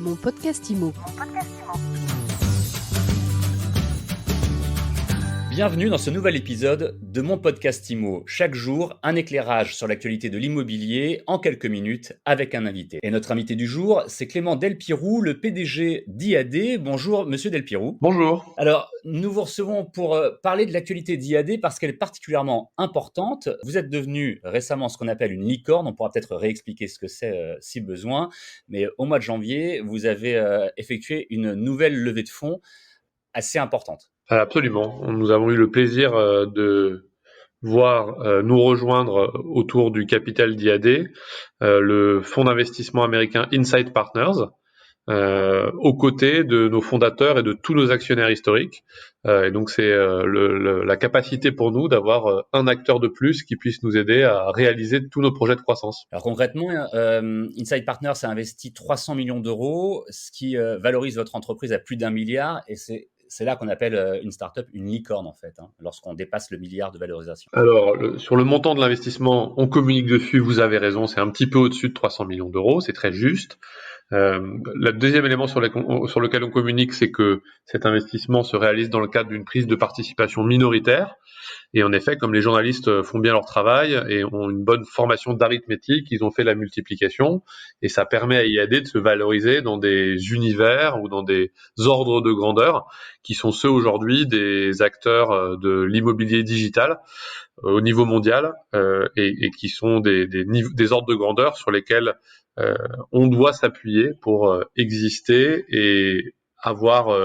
Mon podcast IMO. Bienvenue dans ce nouvel épisode de mon podcast IMO. Chaque jour, un éclairage sur l'actualité de l'immobilier en quelques minutes avec un invité. Et notre invité du jour, c'est Clément Delpirou, le PDG d'IAD. Bonjour, monsieur Delpirou. Bonjour. Alors, nous vous recevons pour parler de l'actualité d'IAD parce qu'elle est particulièrement importante. Vous êtes devenu récemment ce qu'on appelle une licorne. On pourra peut-être réexpliquer ce que c'est si besoin. Mais au mois de janvier, vous avez effectué une nouvelle levée de fonds assez importante. Absolument. Nous avons eu le plaisir de voir nous rejoindre autour du capital d'IAD le fonds d'investissement américain Insight Partners, aux côtés de nos fondateurs et de tous nos actionnaires historiques. Et donc c'est la capacité pour nous d'avoir un acteur de plus qui puisse nous aider à réaliser tous nos projets de croissance. Alors concrètement, Insight Partners a investi 300 millions d'euros, ce qui valorise votre entreprise à plus d'1 milliard, et c'est là qu'on appelle une start-up une licorne en fait, lorsqu'on dépasse le milliard de valorisation. Alors, sur le montant de l'investissement, on communique dessus, vous avez raison, c'est un petit peu au-dessus de 300 millions d'euros, c'est très juste. Le deuxième élément sur lequel on communique, c'est que cet investissement se réalise dans le cadre d'une prise de participation minoritaire. Et en effet, comme les journalistes font bien leur travail et ont une bonne formation d'arithmétique, ils ont fait la multiplication et ça permet à IAD de se valoriser dans des univers ou dans des ordres de grandeur qui sont ceux aujourd'hui des acteurs de l'immobilier digital au niveau mondial et qui sont des ordres de grandeur sur lesquels on doit s'appuyer pour exister et avoir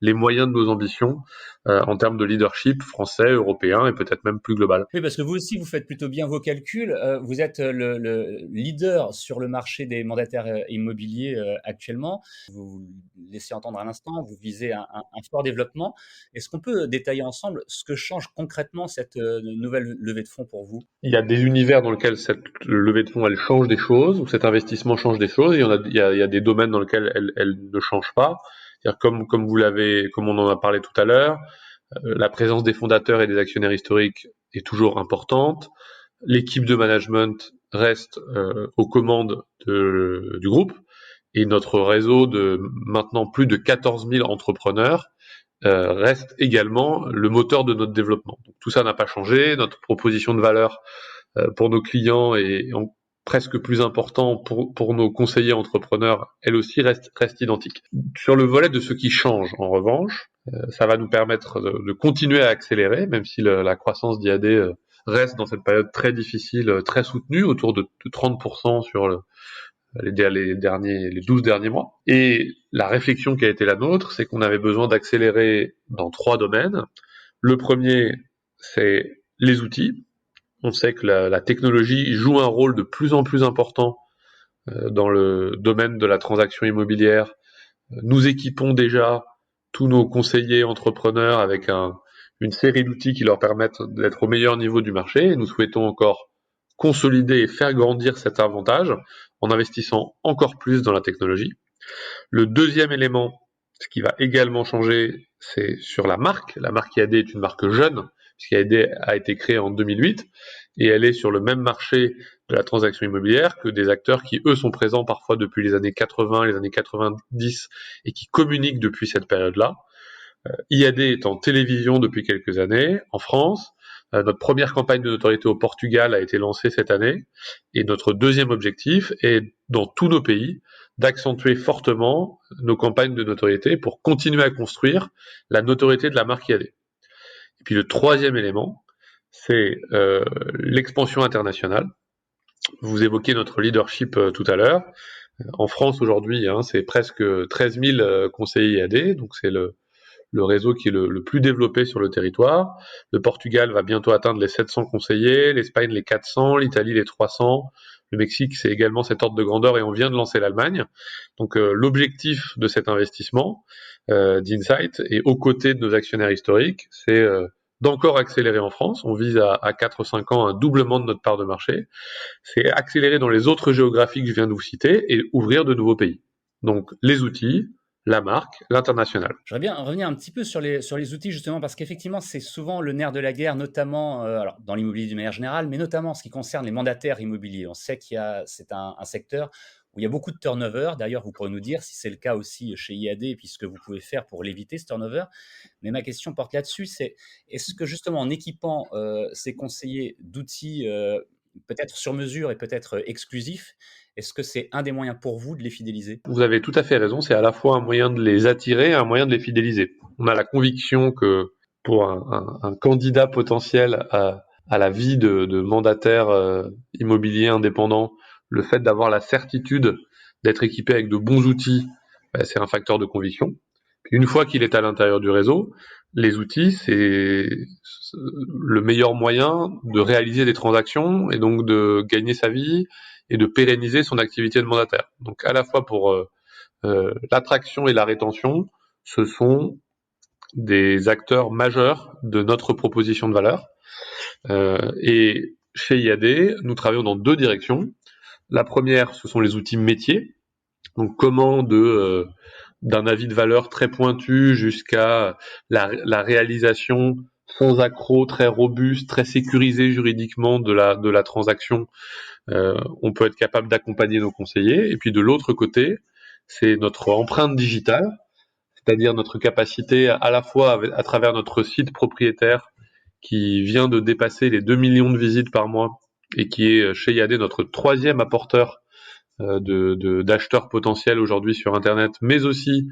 les moyens de nos ambitions en termes de leadership français, européen et peut-être même plus global. Oui, parce que vous aussi, vous faites plutôt bien vos calculs. Vous êtes le leader sur le marché des mandataires immobiliers actuellement. Vous laissez entendre à l'instant, vous visez un fort développement. Est-ce qu'on peut détailler ensemble ce que change concrètement cette nouvelle levée de fonds pour vous? Il y a des univers dans lesquels cette levée de fonds, elle change des choses, ou cet investissement change des choses, et il y a des domaines dans lesquels elle ne change pas. C'est-à-dire comme on en a parlé tout à l'heure, la présence des fondateurs et des actionnaires historiques est toujours importante. L'équipe de management reste aux commandes du groupe, et notre réseau de maintenant plus de 14 000 entrepreneurs reste également le moteur de notre développement. Donc, tout ça n'a pas changé. Notre proposition de valeur pour nos clients est presque plus important pour nos conseillers entrepreneurs, elle aussi reste identique. Sur le volet de ce qui change, en revanche, ça va nous permettre de continuer à accélérer, même si la croissance d'IAD reste dans cette période très difficile, très soutenue, autour de 30% sur les 12 derniers mois. Et la réflexion qui a été la nôtre, c'est qu'on avait besoin d'accélérer dans 3 domaines. Le premier, c'est les outils. On sait que la technologie joue un rôle de plus en plus important dans le domaine de la transaction immobilière. Nous équipons déjà tous nos conseillers entrepreneurs avec une série d'outils qui leur permettent d'être au meilleur niveau du marché. Et nous souhaitons encore consolider et faire grandir cet avantage en investissant encore plus dans la technologie. Le deuxième élément, ce qui va également changer, c'est sur la marque. La marque IAD est une marque jeune, puisqu'IAD a été créée en 2008, et elle est sur le même marché de la transaction immobilière que des acteurs qui, eux, sont présents parfois depuis les années 80, les années 90, et qui communiquent depuis cette période-là. IAD est en télévision depuis quelques années, en France. Notre première campagne de notoriété au Portugal a été lancée cette année, et notre deuxième objectif est, dans tous nos pays, d'accentuer fortement nos campagnes de notoriété pour continuer à construire la notoriété de la marque IAD. Et puis le troisième élément, c'est l'expansion internationale. Vous évoquez notre leadership tout à l'heure. En France aujourd'hui, c'est presque 13 000 conseillers IAD, donc c'est le réseau qui est le plus développé sur le territoire. Le Portugal va bientôt atteindre les 700 conseillers, l'Espagne les 400, l'Italie les 300, le Mexique c'est également cet ordre de grandeur et on vient de lancer l'Allemagne. Donc l'objectif de cet investissement d'Insight et aux côtés de nos actionnaires historiques, c'est d'encore accélérer en France. On vise à 4-5 ans un doublement de notre part de marché. C'est accélérer dans les autres géographies que je viens de vous citer et ouvrir de nouveaux pays. Donc les outils, la marque, l'international. J'aimerais bien revenir un petit peu sur les outils justement parce qu'effectivement c'est souvent le nerf de la guerre, notamment alors, dans l'immobilier d'une manière générale, mais notamment en ce qui concerne les mandataires immobiliers. On sait c'est un secteur où il y a beaucoup de turnover. D'ailleurs, vous pourrez nous dire si c'est le cas aussi chez IAD, puisque vous pouvez faire pour l'éviter, ce turnover. Mais ma question porte là-dessus, c'est est-ce que justement en équipant ces conseillers d'outils peut-être sur mesure et peut-être exclusifs, est-ce que c'est un des moyens pour vous de les fidéliser? Vous avez tout à fait raison, c'est à la fois un moyen de les attirer et un moyen de les fidéliser. On a la conviction que pour un candidat potentiel à la vie de mandataire immobilier indépendant, le fait d'avoir la certitude d'être équipé avec de bons outils, c'est un facteur de conviction. Puis une fois qu'il est à l'intérieur du réseau, les outils, c'est le meilleur moyen de réaliser des transactions et donc de gagner sa vie et de pérenniser son activité de mandataire. Donc à la fois pour l'attraction et la rétention, ce sont des acteurs majeurs de notre proposition de valeur. Et chez IAD, nous travaillons dans deux directions. La première, ce sont les outils métiers. Donc comment d'un avis de valeur très pointu jusqu'à la réalisation sans accroc, très robuste, très sécurisé juridiquement de la transaction, on peut être capable d'accompagner nos conseillers. Et puis de l'autre côté, c'est notre empreinte digitale, c'est-à-dire notre capacité à la fois à travers notre site propriétaire qui vient de dépasser les 2 millions de visites par mois et qui est chez IAD notre troisième apporteur d'acheteurs potentiels aujourd'hui sur Internet, mais aussi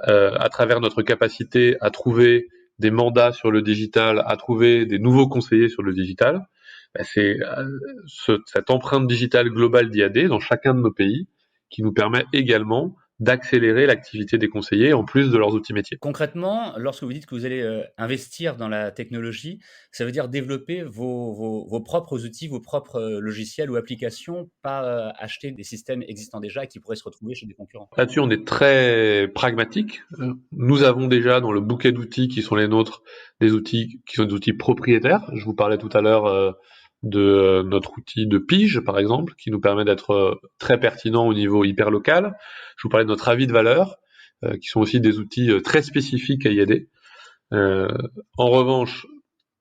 à travers notre capacité à trouver des mandats sur le digital, à trouver des nouveaux conseillers sur le digital. C'est cette empreinte digitale globale d'IAD dans chacun de nos pays qui nous permet également d'accélérer l'activité des conseillers en plus de leurs outils métiers. Concrètement, lorsque vous dites que vous allez investir dans la technologie, ça veut dire développer vos propres outils, vos propres logiciels ou applications, pas acheter des systèmes existants déjà qui pourraient se retrouver chez des concurrents. Là-dessus, on est très pragmatique. Nous avons déjà dans le bouquet d'outils qui sont les nôtres des outils qui sont des outils propriétaires. Je vous parlais tout à l'heure de notre outil de pige, par exemple, qui nous permet d'être très pertinent au niveau hyper local. Je vous parlais de notre avis de valeur, qui sont aussi des outils très spécifiques à IAD. En revanche,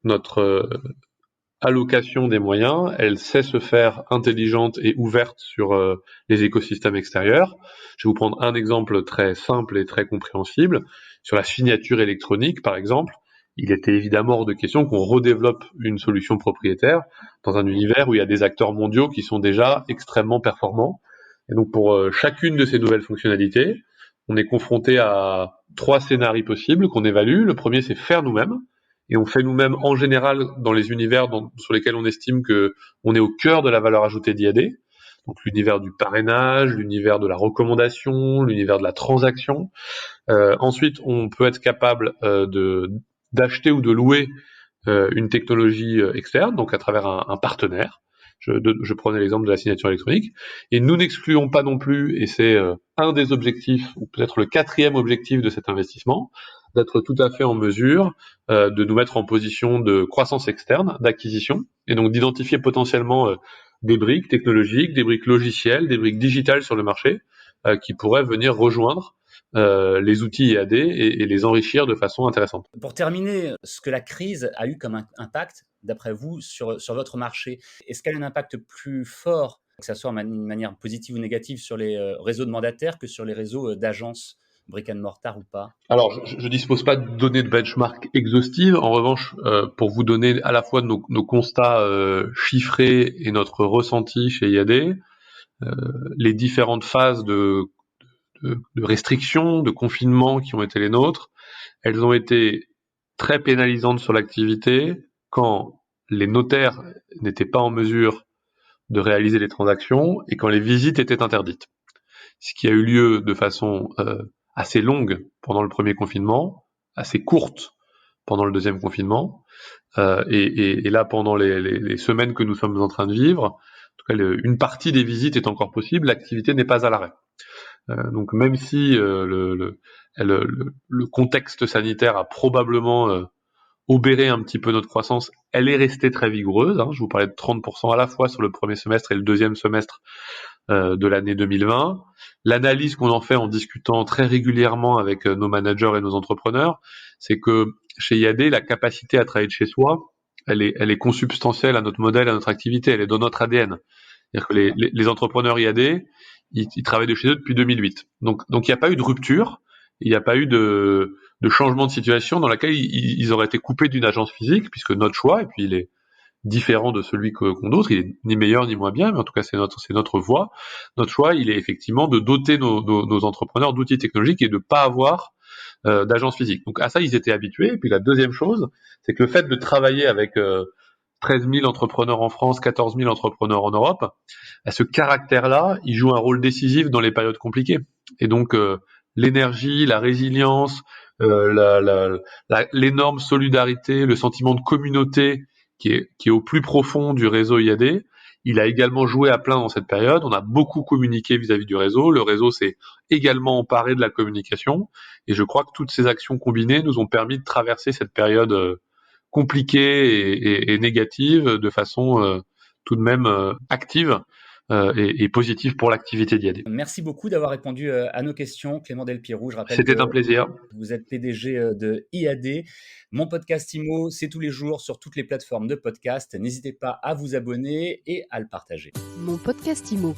notre allocation des moyens, elle sait se faire intelligente et ouverte sur les écosystèmes extérieurs. Je vais vous prendre un exemple très simple et très compréhensible. Sur la signature électronique, par exemple, il était évidemment hors de question qu'on redéveloppe une solution propriétaire dans un univers où il y a des acteurs mondiaux qui sont déjà extrêmement performants. Et donc pour chacune de ces nouvelles fonctionnalités, on est confronté à 3 scénarios possibles qu'on évalue. Le premier, c'est faire nous-mêmes. Et on fait nous-mêmes en général dans les univers sur lesquels on estime que on est au cœur de la valeur ajoutée d'IAD. Donc l'univers du parrainage, l'univers de la recommandation, l'univers de la transaction. Ensuite, on peut être capable d'acheter ou de louer une technologie externe, donc à travers un partenaire. Je prenais l'exemple de la signature électronique. Et nous n'excluons pas non plus, et c'est un des objectifs, ou peut-être le quatrième objectif de cet investissement, d'être tout à fait en mesure de nous mettre en position de croissance externe, d'acquisition, et donc d'identifier potentiellement des briques technologiques, des briques logicielles, des briques digitales sur le marché qui pourraient venir rejoindre les outils IAD et les enrichir de façon intéressante. Pour terminer, ce que la crise a eu comme impact, d'après vous, sur votre marché, est-ce qu'elle a un impact plus fort, que ce soit d'une manière positive ou négative, sur les réseaux de mandataires que sur les réseaux d'agences brick and mortar ou pas? Alors, je dispose pas de données de benchmark exhaustives. En revanche, pour vous donner à la fois nos constats chiffrés et notre ressenti chez IAD, les différentes phases de restrictions, de confinement qui ont été les nôtres, elles ont été très pénalisantes sur l'activité quand les notaires n'étaient pas en mesure de réaliser les transactions et quand les visites étaient interdites. Ce qui a eu lieu de façon assez longue pendant le premier confinement, assez courte pendant le deuxième confinement, et là pendant les semaines que nous sommes en train de vivre, en tout cas une partie des visites est encore possible, l'activité n'est pas à l'arrêt. Donc même si le contexte sanitaire a probablement obéré un petit peu notre croissance, elle est restée très vigoureuse. Je vous parlais de 30% à la fois sur le premier semestre et le deuxième semestre de l'année 2020. L'analyse qu'on en fait en discutant très régulièrement avec nos managers et nos entrepreneurs, c'est que chez IAD, la capacité à travailler de chez soi, elle est consubstantielle à notre modèle, à notre activité, elle est dans notre ADN. C'est-à-dire que les entrepreneurs IAD, ils travaillent de chez eux depuis 2008. Donc il n'y a pas eu de rupture, il n'y a pas eu de changement de situation dans laquelle ils auraient été coupés d'une agence physique, puisque notre choix, et puis il est différent de celui qu'ont d'autres, il est ni meilleur ni moins bien, mais en tout cas c'est notre voie. Notre choix, il est effectivement de doter nos entrepreneurs d'outils technologiques et de pas avoir d'agence physique. Donc à ça ils étaient habitués. Et puis la deuxième chose, c'est que le fait de travailler avec 13 000 entrepreneurs en France, 14 000 entrepreneurs en Europe, à ce caractère-là, il joue un rôle décisif dans les périodes compliquées. Et donc l'énergie, la résilience, l'énorme solidarité, le sentiment de communauté qui est au plus profond du réseau IAD, il a également joué à plein dans cette période. On a beaucoup communiqué vis-à-vis du réseau. Le réseau s'est également emparé de la communication. Et je crois que toutes ces actions combinées nous ont permis de traverser cette période compliquée et négative de façon tout de même active et positive pour l'activité d'IAD. Merci beaucoup d'avoir répondu à nos questions, Clément Delpirou. Je rappelle C'était un que plaisir. vous êtes PDG de IAD. Mon podcast IMO, c'est tous les jours sur toutes les plateformes de podcast. N'hésitez pas à vous abonner et à le partager. Mon podcast IMO.